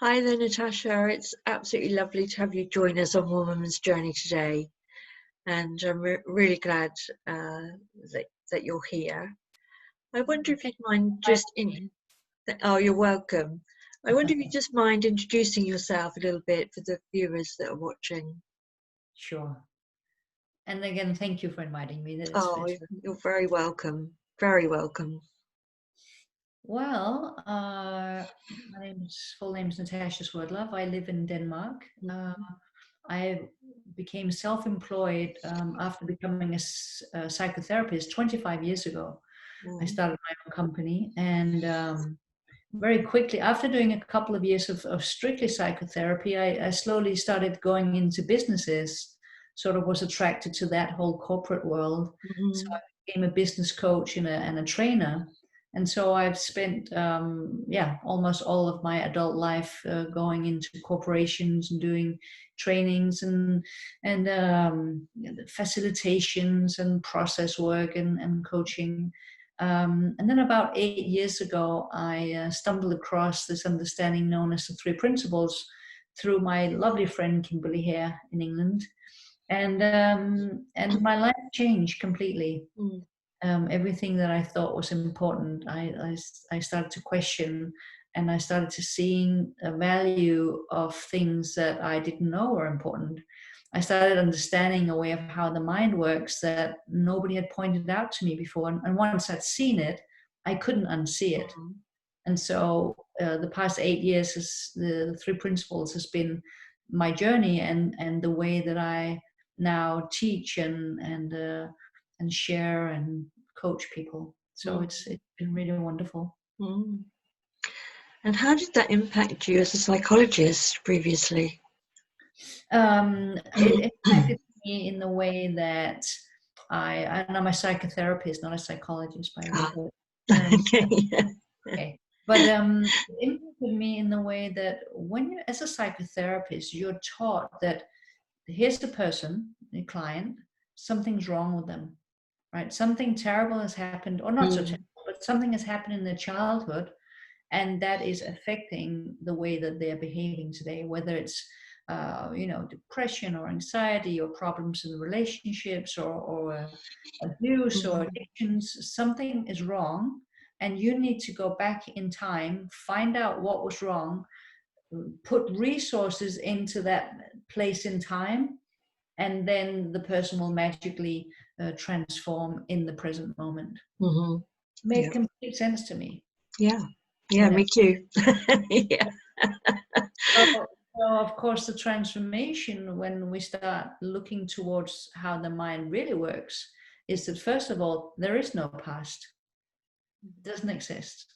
Hi there, Natasha. It's absolutely lovely to have you join us on Woman's Journey today, and I'm really glad that you're here. I wonder if you'd mind just oh, you're welcome. I wonder if you'd just mind introducing yourself a little bit for the viewers that are watching. Sure. And again, thank you for inviting me. Oh, you're very welcome. Very welcome. Well, my full name is Natasha Swerdloff. I live in Denmark. I became self-employed after becoming a psychotherapist 25 years ago. I Mm. started my own company, and very quickly, after doing a couple of years of strictly psychotherapy, I slowly started going into businesses, sort of was attracted to that whole corporate world. So Mhm. I became a business coach and a trainer. And so I've spent, almost all of my adult life going into corporations and doing trainings and facilitations and process work and coaching. And then about 8 years ago, I stumbled across this understanding known as the three principles through my lovely friend Kimberly here in England, and my life changed completely. Mm. Everything that I thought was important, I started to question, and I started to seeing a value of things that I didn't know were important. I started understanding a way of how the mind works that nobody had pointed out to me before. And once I'd seen it, I couldn't unsee it. Mm. And so the past 8 years, the three principles has been my journey and the way that I now teach and share and coach people. So Mm. it's been really wonderful. Mm. And how did that impact you as a psychologist previously? It impacted me in the way that and I'm a psychotherapist, not a psychologist, by the way, Ah, but okay, yeah. okay. But it impacted me in the way that when you, as a psychotherapist, you're taught that here's the person, the client, something's wrong with them, right? Something terrible has happened, or not so Mm. terrible, but something has happened in their childhood, and that is affecting the way that they're behaving today, whether it's depression or anxiety or problems in relationships or abuse or Mm. addictions. Something is wrong, and you need to go back in time, find out what was wrong, put resources into that place in time, and then the person will magically transform in the present moment. Mhm. Made Yeah. complete sense to me. Yeah. Yeah, You know, me too. Yeah. So, so of course, the transformation when we start looking towards how the mind really works is that first of all, there is no past. It doesn't exist.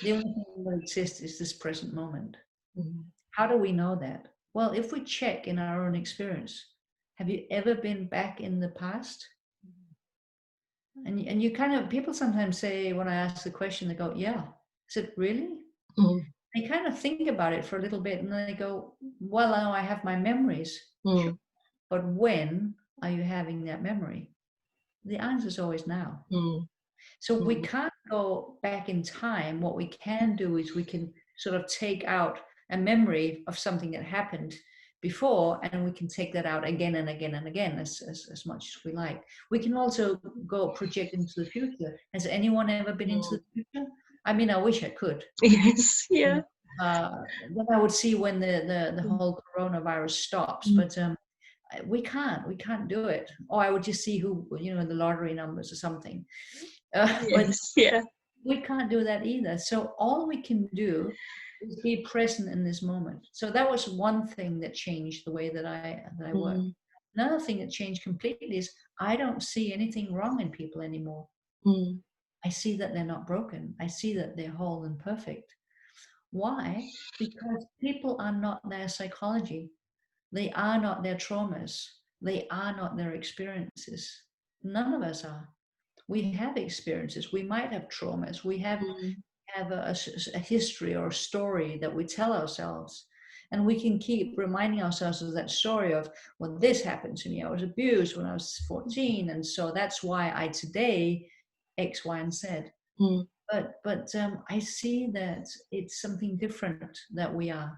The only thing that exists is this present moment. Mhm. How do we know that? Well, if we check in our own experience, have you ever been back in the past? And you kind of, people sometimes say, when I ask the question, they go, yeah. I said, really? Mm. They kind of think about it for a little bit and then they go, well, I know I have my memories. Sure. Mm. But when are you having that memory? The answer is always now. Mm. So we Mm. can't go back in time. What we can do is we can sort of take out a memory of something that happened before, and we can take that out again and again and again as much as we like. We can also go project into the future. Has anyone ever been into Mm. the future? I mean, I wish I could. Yes, You yeah. know, then I would see when the Mm. whole coronavirus stops. Mm. But we can't do it. Or I would just see who, the lottery numbers or something. But Yes, yeah. we can't do that either. So all we can do is be present in this moment. So that was one thing that changed the way that I work. Mm. Another thing that changed completely is I don't see anything wrong in people anymore. Mm. I see that they're not broken. I see that they're whole and perfect. Why? Because people are not their psychology. They are not their traumas. They are not their experiences. None of us are. We have experiences. We might have traumas. We Mm. have a history or a story that we tell ourselves. And we can keep reminding ourselves of that story of, well, this happened to me. I was abused when I was 14. And so that's why I today X, Y, and Z. Mm. but I see that it's something different that we are.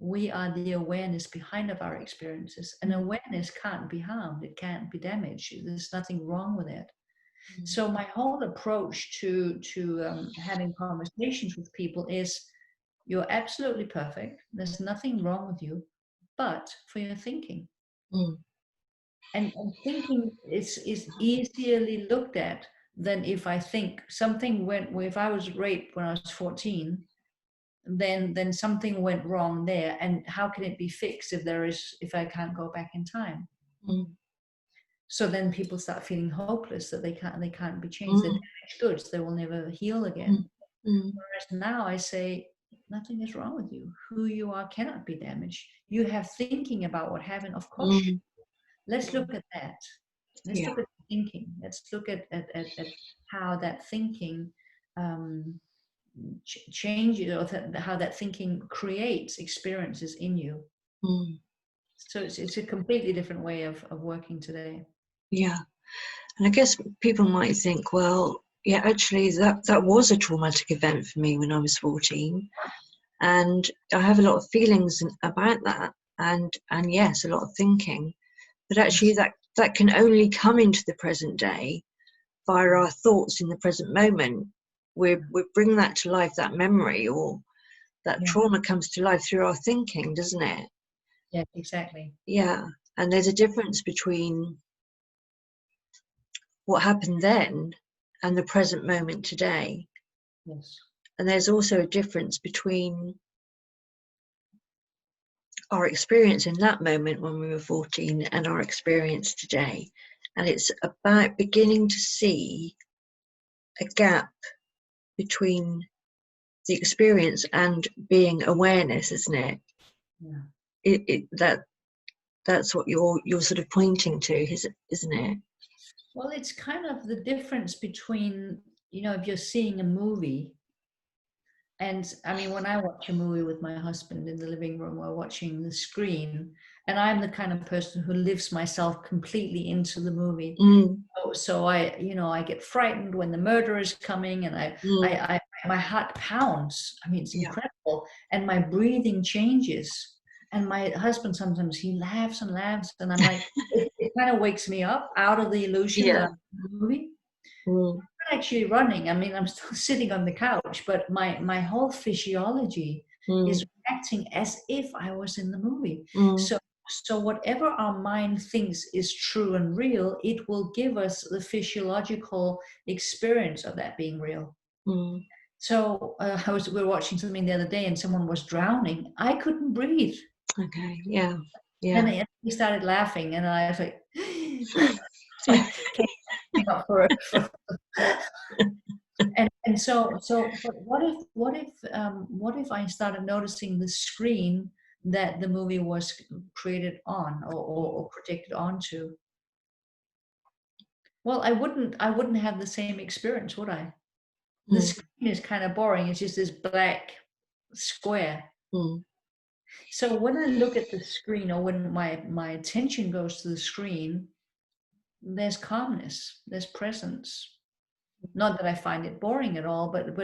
We are the awareness behind of our experiences, and awareness can't be harmed. It can't be damaged. There's nothing wrong with it. So my whole approach to having conversations with people is, you're absolutely perfect. There's nothing wrong with you, but for your thinking. And thinking is easily looked at than if I think something went. If I was raped when I was 14, then something went wrong there, and how can it be fixed if I can't go back in time? So then people start feeling hopeless, that they can't be changed. They're damaged goods, they will never heal again. Whereas now I say, nothing is wrong with you. Who you are cannot be damaged. You have thinking about what happened, of course. Let's look at that. Let's look at thinking. Let's look at how that thinking changes, or how that thinking creates experiences in you. So it's a completely different way of working today. Yeah. And I guess people might think, well, yeah, actually that was a traumatic event for me when I was 14. And I have a lot of feelings about that, and yes, a lot of thinking. But actually that can only come into the present day via our thoughts in the present moment. We bring that to life, that memory or that trauma comes to life through our thinking, doesn't it? Yeah, exactly. Yeah. And there's a difference between what happened then and the present moment today. Yes. And there's also a difference between our experience in that moment when we were 14 and our experience today. And it's about beginning to see a gap between the experience and being awareness, isn't it? That's what you're sort of pointing to, isn't it? Well, it's kind of the difference between, if you're seeing a movie, and I mean, when I watch a movie with my husband in the living room, we're watching the screen, and I'm the kind of person who lives myself completely into the movie. So I get frightened when the murder is coming, and I my heart pounds. I mean, it's incredible, and my breathing changes. And my husband, sometimes he laughs and laughs, and I'm like, it kind of wakes me up out of the illusion that I'm in the movie. I'm not actually running. I mean, I'm still sitting on the couch, but my whole physiology is reacting as if I was in the movie. So whatever our mind thinks is true and real, it will give us the physiological experience of that being real. So we were watching something the other day, and someone was drowning. I couldn't breathe. Okay, yeah. And he started laughing, and I was like, so I came up for and so but what if I started noticing the screen that the movie was created on or projected onto? Well, I wouldn't have the same experience, would I? The screen is kind of boring. It's just this black square. So when I look at the screen, or when my attention goes to the screen, there's calmness, there's presence. Not that I find it boring at all, but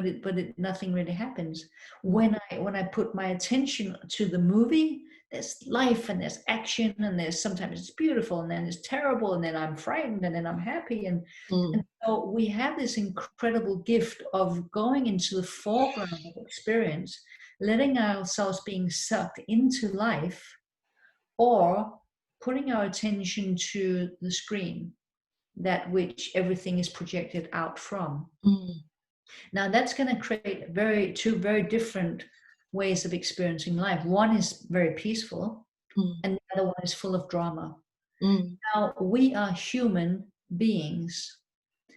nothing really happens. When I put my attention to the movie, there's life and there's action, and there's sometimes it's beautiful, and then it's terrible, and then I'm frightened, and then I'm happy, and so we have this incredible gift of going into the foreground of experience, letting ourselves being sucked into life, or putting our attention to the screen, that which everything is projected out from. Now that's going to create two very different ways of experiencing life. One is very peaceful, and the other one is full of drama. Now we are human beings.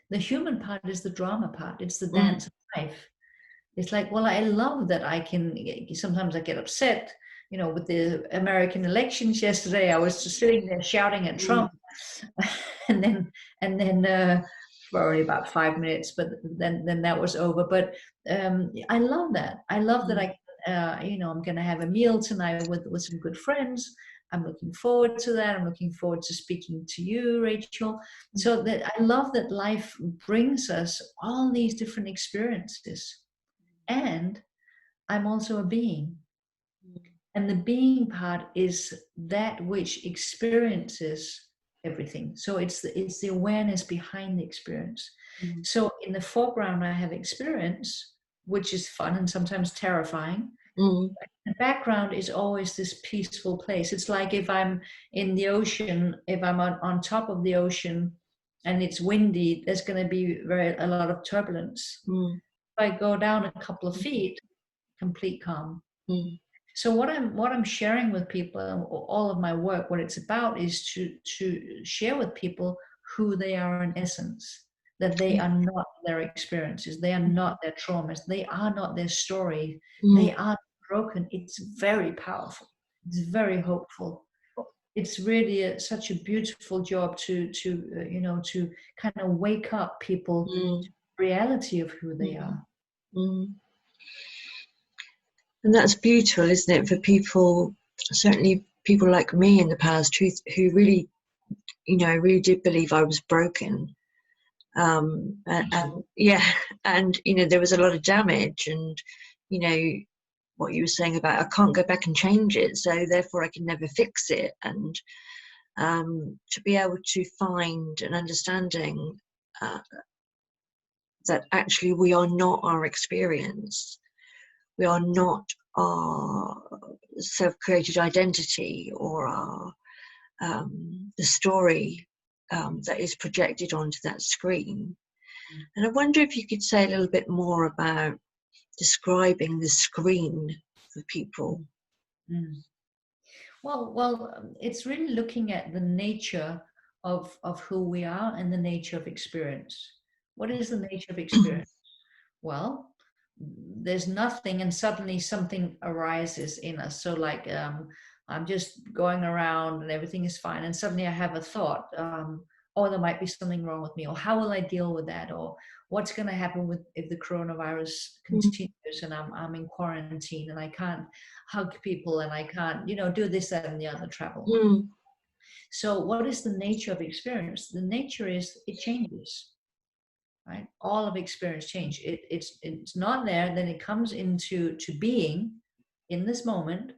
The human part is the drama part. It's the dance of life. It's like, well, I love that I can, sometimes I get upset, with the American elections yesterday. I was just sitting there shouting at Trump, and then for only about 5 minutes, but then that was over. But I love that. I love that I'm going to have a meal tonight with some good friends. I'm looking forward to that. I'm looking forward to speaking to you, Rachel. So that I love that life brings us all these different experiences. And I'm also a being. And the being part is that which experiences everything. So it's the awareness behind the experience. So in the foreground, I have experience, which is fun and sometimes terrifying. The background is always this peaceful place. It's like if I'm in the ocean, if I'm on top of the ocean and it's windy, there's going to be a lot of turbulence. If I go down a couple of feet, complete calm. So what I'm sharing with people, all of my work, what it's about is to share with people who they are in essence, that they are not their experiences, they are not their traumas, they are not their story, they are broken. It's very powerful. It's very hopeful. It's really such a beautiful job to kind of wake up people to the reality of who they are. And that's beautiful, isn't it, for people, certainly people like me in the past who really, really did believe I was broken. And there was a lot of damage, and, what you were saying about I can't go back and change it, so therefore I can never fix it. And to be able to find an understanding that actually we are not our experience. We are not our self-created identity or our the story that is projected onto that screen. And I wonder if you could say a little bit more about describing the screen for people. Well, it's really looking at the nature of who we are and the nature of experience. What is the nature of experience? Well, there's nothing and suddenly something arises in us. So like I'm just going around and everything is fine, and suddenly I have a thought, oh, there might be something wrong with me, or how will I deal with that, or what's going to happen if the coronavirus continues and I'm in quarantine and I can't hug people and I can't do this, that, and the other, travel. So what is the nature of experience? The nature is it changes. Right? All of experience change. It's not there, then it comes into being in this moment.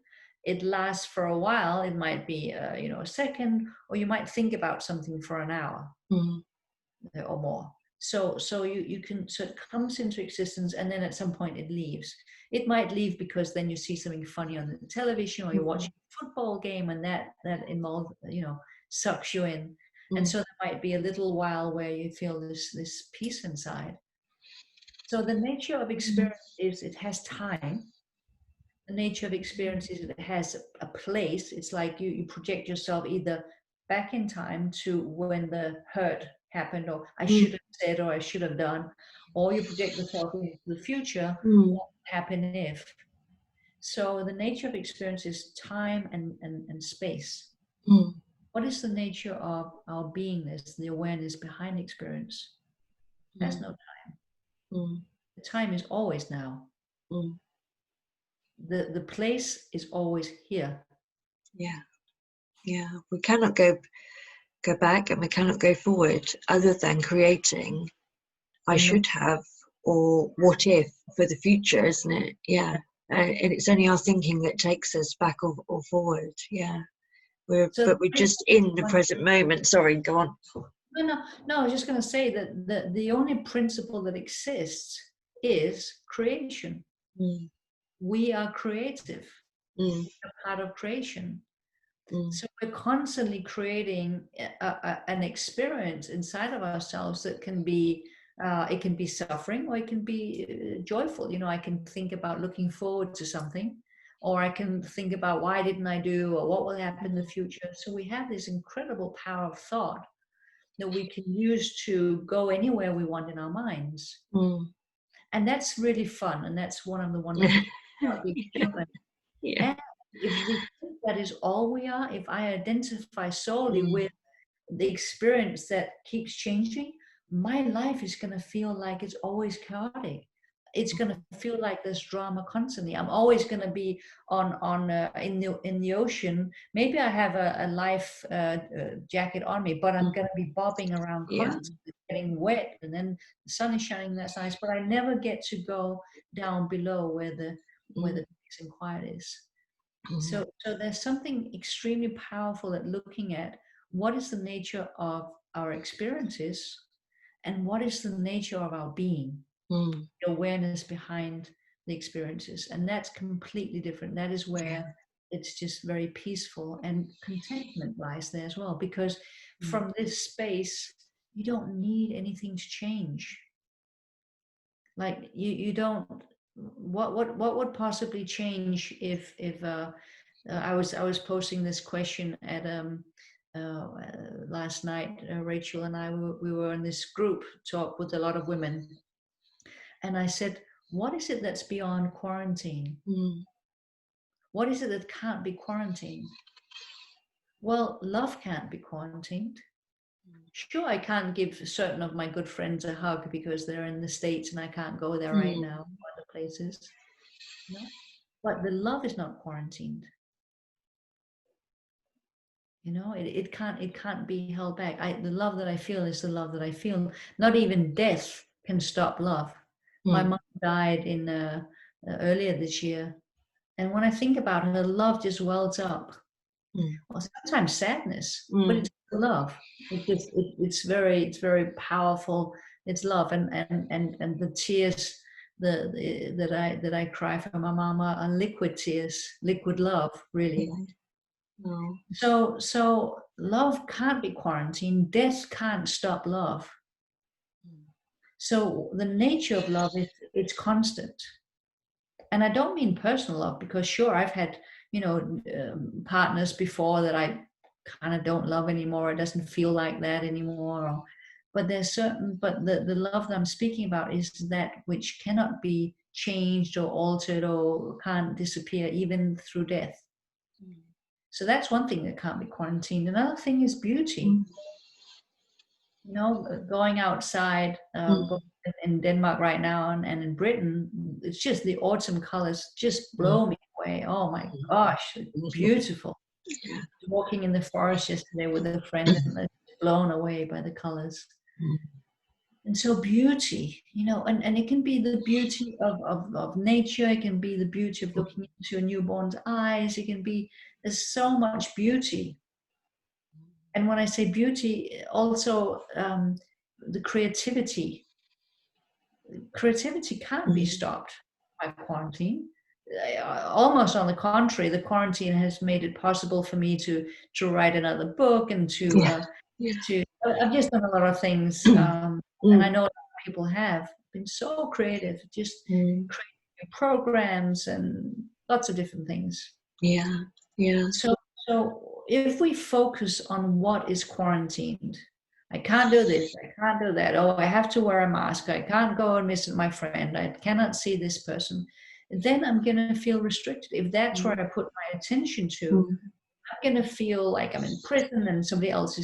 It lasts for a while. It might be a second, or you might think about something for an hour or more. So you can, so it comes into existence, and then at some point it leaves. It might leave because then you see something funny on the television, or you're watching a football game, and that involves sucks you in. And so there might be a little while where you feel this peace inside. So the nature of experience is it has time. The nature of experience is it has a place. It's like you project yourself either back in time to when the hurt happened, or I should have said, or I should have done, or you project yourself into the future, what would happen if. So the nature of experience is time and space. What is the nature of our beingness, the awareness behind experience? There's no time. The time is always now. The place is always here. Yeah. We cannot go back, and we cannot go forward other than creating I should have, or what if for the future, isn't it? Yeah. And it's only our thinking that takes us back or forward. Yeah. But we're just in the present moment. Sorry, go on. No, I was just going to say that the only principle that exists is creation. We are creative. We're part of creation. So we're constantly creating an experience inside of ourselves that can be it can be suffering, or it can be joyful. I can think about looking forward to something, or I can think about why didn't I do, or what will happen in the future. So we have this incredible power of thought that we can use to go anywhere we want in our minds. And that's really fun, and that's one of the wonderful things about being human. And if we think that is all we are, if I identify solely with the experience that keeps changing, my life is going to feel like it's always chaotic. it's going to feel like there's drama constantly. I'm always going to be in the ocean. Maybe I have a life jacket on me, but I'm going to be bobbing around Yeah. constantly, getting wet, and then the sun is shining. That's nice, but I never get to go down below where the peace and quiet is. So there's something extremely powerful at looking at what is the nature of our experiences and what is the nature of our being, the awareness behind the experiences. And that's completely different. That is where it's just very peaceful, and contentment lies there as well, because from this space, you don't need anything to change. Like you don't, what would possibly change if I was posting this question at last night. Rachel and I, we were in this group talk with a lot of women, and I said, what is it that's beyond quarantine? What is it that can't be quarantined? Well, love can't be quarantined. Sure, I can't give certain of my good friends a hug because they're in the States and I can't go there right now, other places. No, but the love is not quarantined. It can't be held back. The love that I feel is the love that I feel. Not even death can stop love. My mom died in earlier this year, and when I think about her, love just wells up. Well, sometimes sadness, but it's love. It's very powerful. It's love, and the tears that I cry for my mama are liquid tears, liquid love, really. So love can't be quarantined. Death can't stop love. So the nature of love is it's constant. And I don't mean personal love, because sure, I've had partners before that I kind of don't love anymore. It doesn't feel like that anymore. But the love that I'm speaking about is that which cannot be changed or altered or can't disappear even through death. So that's one thing that can't be quarantined. Another thing is beauty. Going outside, in Denmark right now and in Britain, it's just the autumn colors just blow me away. Oh my gosh, it's beautiful. Walking in the forest yesterday with a friend and I was blown away by the colors. And so beauty, and it can be the beauty of nature. It can be the beauty of looking into a newborn's eyes. There's so much beauty. And when I say beauty, also the creativity can't be stopped by quarantine. Almost on the contrary, the quarantine has made it possible for me to write another book and I've just done a lot of things, and I know a lot of people have been so creative, just creating programs and lots of different things. So if we focus on what is quarantined, I can't do this, I can't do that, oh, I have to wear a mask, I can't go and visit my friend, I cannot see this person, then I'm going to feel restricted. If that's where I put my attention to, I'm going to feel like I'm in prison and somebody else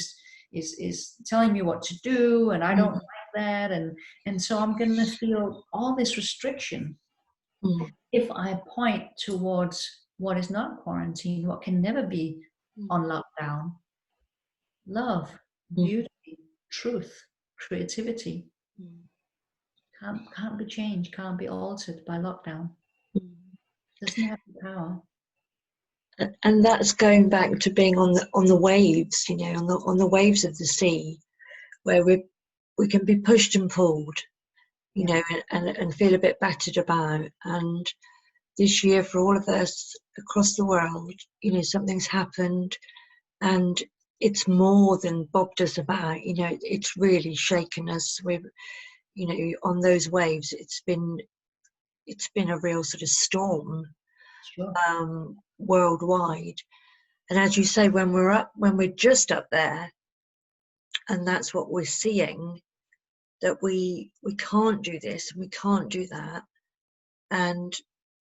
is telling me what to do, and I don't like that, and so I'm going to feel all this restriction. If I point towards what is not quarantine, what can never be on lockdown: love, beauty, truth, creativity, can't be changed, can't be altered by lockdown. Doesn't have the power. And that's going back to being on the waves, on the waves of the sea, where we can be pushed and pulled, and feel a bit battered about. And this year, for all of us across the world, something's happened, and it's more than bobbed us about. It's really shaken us. We've, on those waves, it's been a real sort of storm. Sure. Worldwide. And as you say, when we're just up there, and that's what we're seeing, that we can't do this and we can't do that, and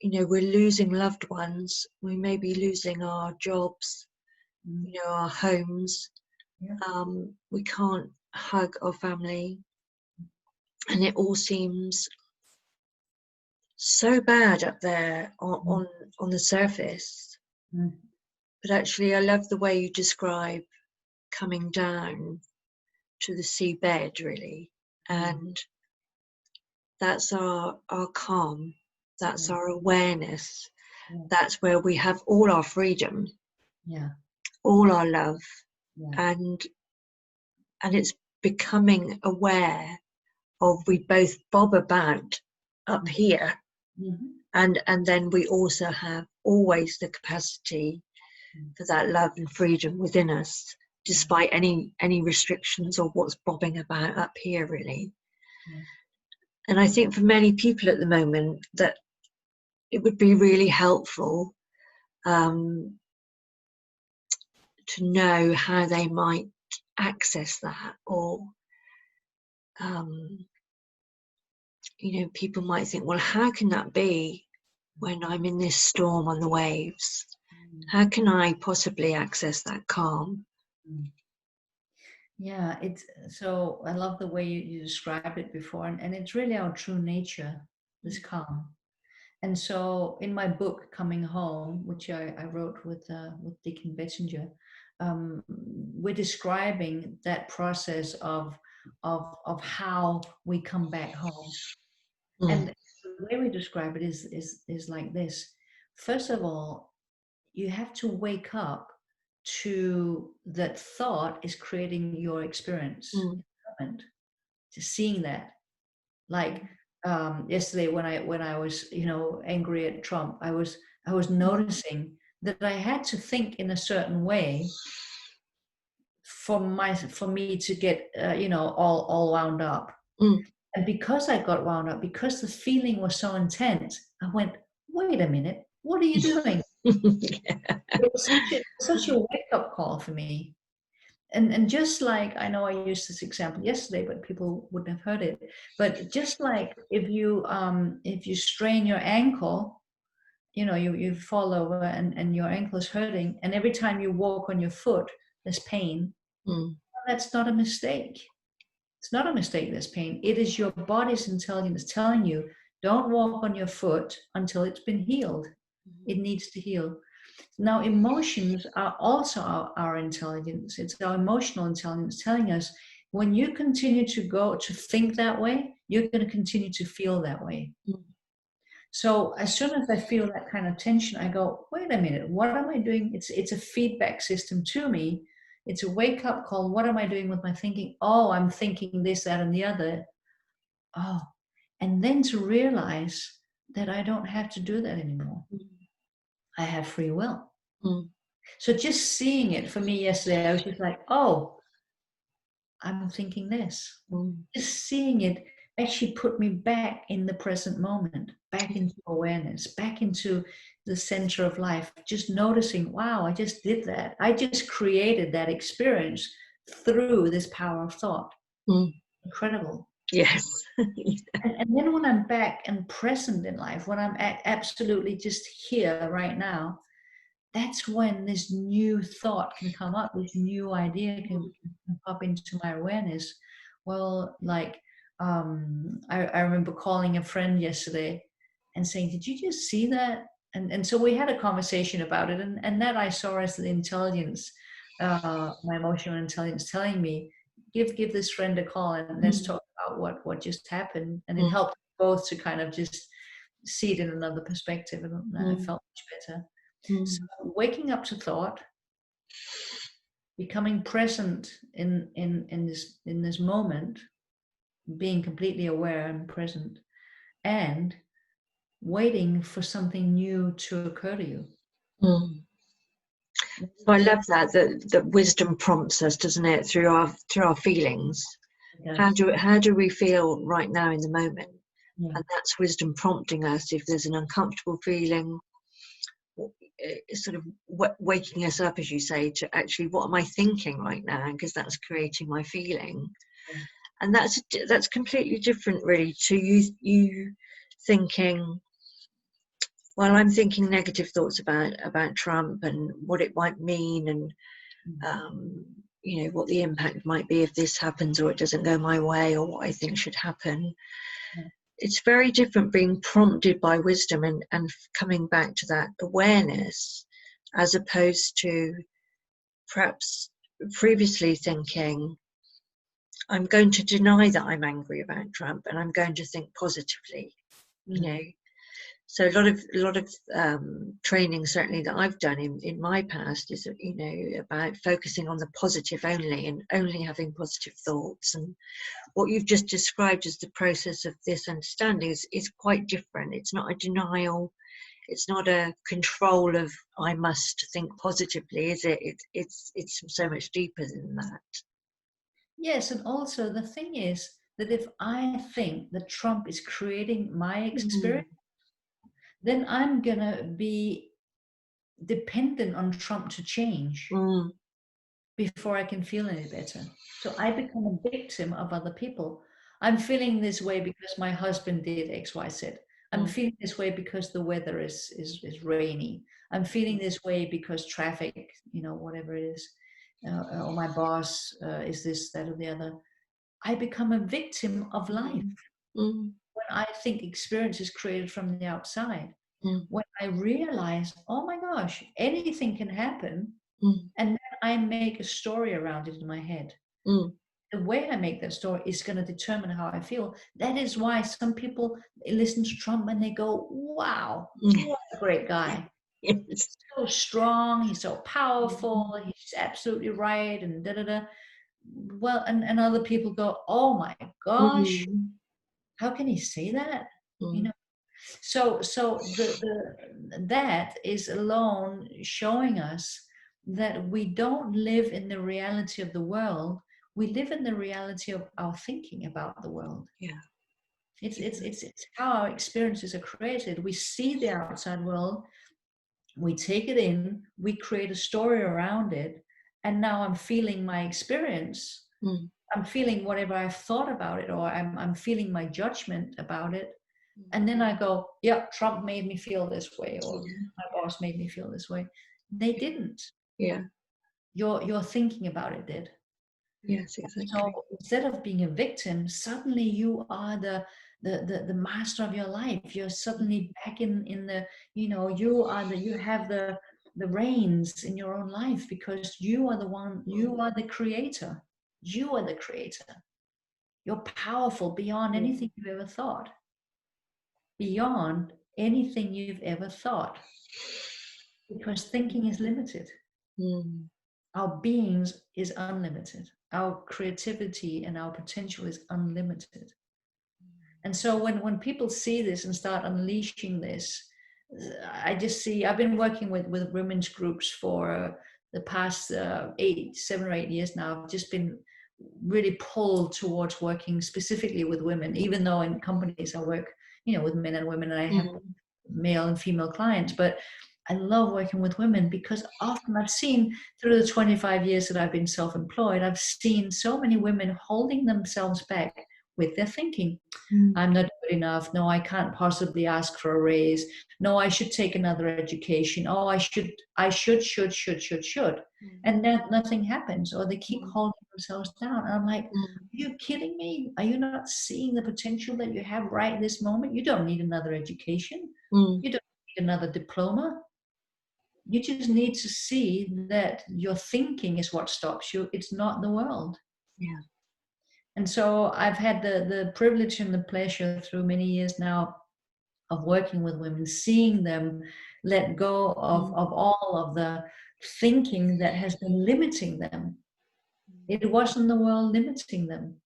we're losing loved ones, we may be losing our jobs, our homes, we can't hug our family, and it all seems so bad up there on the surface. Mm. But actually, I love the way you describe coming down to the seabed, really. And that's our calm. That's our awareness. Yeah. That's where we have all our freedom, Yeah. all our love, Yeah. and it's becoming aware of, we both bob about up here, and then we also have always the capacity for that love and freedom within us, despite any restrictions or what's bobbing about up here, really. And I think for many people at the moment that it would be really helpful to know how they might access that, or people might think, well, how can that be when I'm in this storm on the waves? How can I possibly access that calm? Yeah, it's so I love the way you described it before, and it's really our true nature, this calm. And so in my book Coming Home, which I wrote with Deacon Bettinger, we're describing that process of how we come back home. And the way we describe it is like this. First of all, you have to wake up to that thought is creating your experience in the moment, to seeing that. Like yesterday when I was angry at Trump, I was noticing that I had to think in a certain way for me to get all wound up. And because I got wound up, because the feeling was so intense, I went, wait a minute, what are you doing? It was such a wake-up call for me. And just like, I know I used this example yesterday, but people wouldn't have heard it. But just like if you strain your ankle, you fall over and your ankle is hurting, and every time you walk on your foot, there's pain. That's not a mistake. It's not a mistake, there's pain. It is your body's intelligence telling you, don't walk on your foot until it's been healed. It needs to heal. Now, emotions are also our intelligence. It's our emotional intelligence telling us, when you continue to think that way, you're going to continue to feel that way. So as soon as I feel that kind of tension, I go, wait a minute, what am I doing? It's a feedback system to me. It's a wake-up call. What am I doing with my thinking? Oh, I'm thinking this, that, and the other. Oh, and then to realize that I don't have to do that anymore. I have free will. So just seeing it for me yesterday, I was just like, oh, I'm thinking this. Just seeing it actually put me back in the present moment, back into awareness, back into the center of life, just noticing, wow, I just did that. I just created that experience through this power of thought. Incredible. Yes. And then when I'm back and present in life, when I'm absolutely just here right now, that's when this new thought can come up, this new idea can pop into my awareness. Well, like, I remember calling a friend yesterday and saying, did you just see that? And so we had a conversation about it, and that I saw as the intelligence, my emotional intelligence telling me, give this friend a call and let's talk about what just happened. And it helped both to kind of just see it in another perspective, and I felt much better. So waking up to thought, becoming present in this moment, being completely aware and present, and waiting for something new to occur to you. So I love that wisdom prompts us, doesn't it, through our feelings. How do we feel right now in the moment? And that's wisdom prompting us. If there's an uncomfortable feeling, it's sort of waking us up, as you say, to actually, what am I thinking right now? Because that's creating my feeling. And that's completely different, really, to you thinking, well, I'm thinking negative thoughts about Trump and what it might mean, and what the impact might be if this happens or it doesn't go my way, or what I think should happen. it's very different being prompted by wisdom and coming back to that awareness, as opposed to perhaps previously thinking, I'm going to deny that I'm angry about Trump and I'm going to think positively, you know. So a lot of training certainly that I've done in my past is, you know, about focusing on the positive only and only having positive thoughts. And what you've just described as the process of this understanding is quite different. It's not a denial. It's not a control of I must think positively, is it? It's so much deeper than that. Yes, and also the thing is that if I think that Trump is creating my experience, then I'm gonna be dependent on Trump to change Mm, before I can feel any better. So I become a victim of other people. I'm feeling this way because my husband did X, Y, Z. I'm mm, feeling this way because the weather is rainy. I'm feeling this way because traffic, you know, whatever it is, or my boss is this, that, or the other. I become a victim of life mm, mm, when I think experience is created from the outside. mm, When I realize, oh my gosh, anything can happen, mm, and then I make a story around it in my head. mm, The way I make that story is going to determine how I feel. That is why some people listen to Trump and they go, wow, mm. what a great guy. Yes. So strong, he's so Mm, powerful, he's absolutely right, and da da da. Well, and other people go, oh my gosh, mm, how can he say that? You mm, know, so the that is alone showing us that we don't live in the reality of the world. We live in the reality of our thinking about the world. yeah. It's how our experiences are created. We see the outside world, we take it in, we create a story around it, and now I'm feeling my experience. Mm, I'm feeling whatever I've thought about it, or I'm feeling my judgment about it. mm, And then I go, yeah, Trump made me feel this way, or yeah. my boss made me feel this way. They didn't. Yeah. Your thinking about it did. Yes, So exactly. instead of being a victim, suddenly you are the master of your life. You're suddenly back in the, you know, you have the reins in your own life because you are the one, Mm, you are the creator. You are the creator. You're powerful beyond mm, anything you've ever thought. Beyond anything you've ever thought. Because thinking is limited. mm, Our beings is unlimited. Our creativity and our potential is unlimited. And so when people see this and start unleashing this, I just see, I've been working with women's groups for the past 7 or 8 years now. I've just been really pulled towards working specifically with women, even though in companies I work, you know, with men and women, and I have mm, male and female clients. But I love working with women because often I've seen through the 25 years that I've been self-employed, I've seen so many women holding themselves back with their thinking. mm, I'm not good enough. No, I can't possibly ask for a raise. No, I should take another education. Oh, I should. mm, And then nothing happens, or they keep mm, holding themselves down. And I'm like, are mm, you kidding me? Are you not seeing the potential that you have right this moment? You don't need another education. mm. You don't need another diploma. You just need to see that your thinking is what stops you. It's not the world. Yeah. And so I've had the privilege and the pleasure through many years now of working with women, seeing them let go Mm, of all of the thinking that has been limiting them. It wasn't the world limiting them.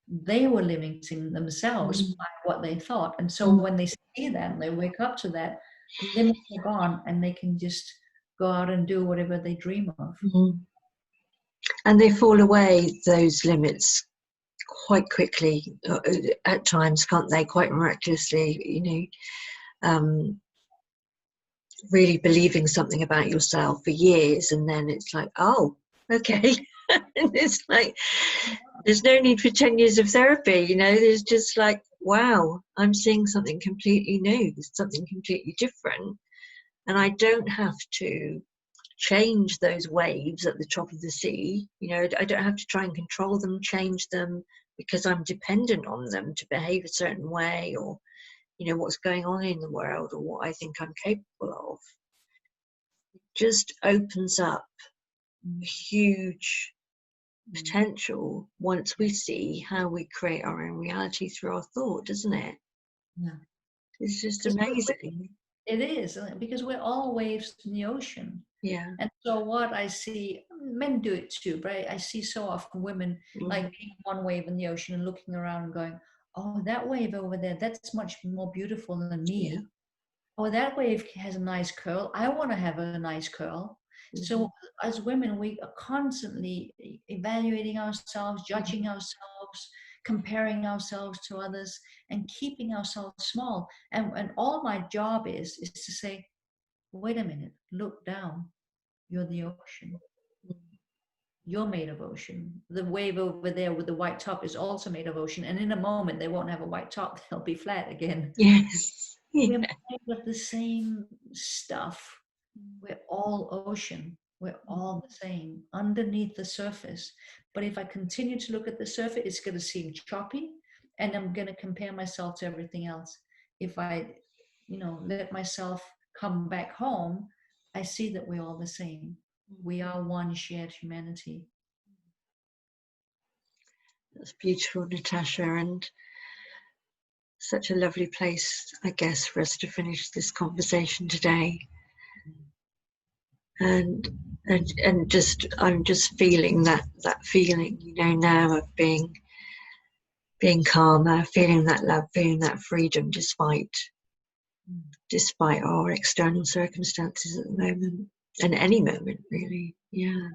They were limiting themselves mm, by what they thought. And so mm, when they see that and they wake up to that, the limits are gone and they can just go out and do whatever they dream of. mm. And they fall away, those limits, quite quickly at times, can't they? Quite miraculously, you know, really believing something about yourself for years, and then it's like, oh, okay. And it's like, there's no need for 10 years of therapy, you know, there's just like, wow, I'm seeing something completely new, something completely different. And I don't have to change those waves at the top of the sea, you know, I don't have to try and control them, change them, because I'm dependent on them to behave a certain way, or what's going on in the world, or what I think I'm capable of. It just opens up huge potential once we see how we create our own reality through our thought, doesn't it? Yeah. It's just amazing. It is, because we're all waves in the ocean. Yeah. And so what I see, men do it too, but I see so often women like being one wave in the ocean and looking around and going, oh, that wave over there, that's much more beautiful than me. Yeah. Oh, that wave has a nice curl. I want to have a nice curl. So as women, we are constantly evaluating ourselves, judging ourselves, comparing ourselves to others, and keeping ourselves small. And all my job is to say, wait a minute, look down. You're the ocean. You're made of ocean. The wave over there with the white top is also made of ocean. And in a moment, they won't have a white top. They'll be flat again. Yes. We're Yeah. made of the same stuff. We're all ocean. We're all the same underneath the surface. But if I continue to look at the surface, it's going to seem choppy, and I'm going to compare myself to everything else. If I, let myself come back home, I see that we're all the same. We are one shared humanity. That's beautiful, Natasha, and such a lovely place, I guess, for us to finish this conversation today. And just I'm just feeling that feeling, now of being calmer, feeling that love, feeling that freedom, despite our external circumstances at the moment, and any moment really. Yeah.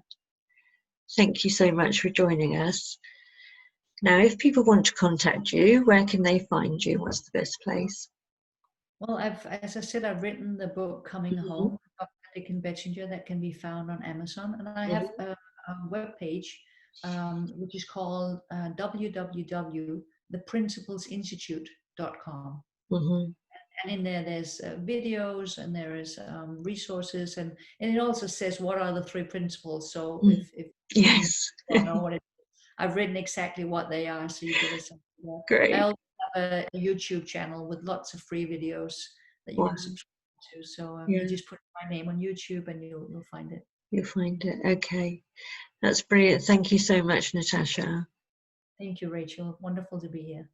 Thank you so much for joining us. Now, if people want to contact you, where can they find you? What's the best place? Well, as I said, I've written the book Coming Home, Dick and Bettinger, that can be found on Amazon. And I have a webpage, which is called www.theprinciplesinstitute.com. And in there's videos, and there is resources, and it also says what are the 3 principles. So if yes, you don't know what it is, I've written exactly what they are, so you get a sense of that. great. I also have a YouTube channel with lots of free videos that you can subscribe to. So you just put my name on YouTube and you'll find it. You'll find it. Okay, that's brilliant. Thank you so much, Natasha. Thank you, Rachel. Wonderful to be here.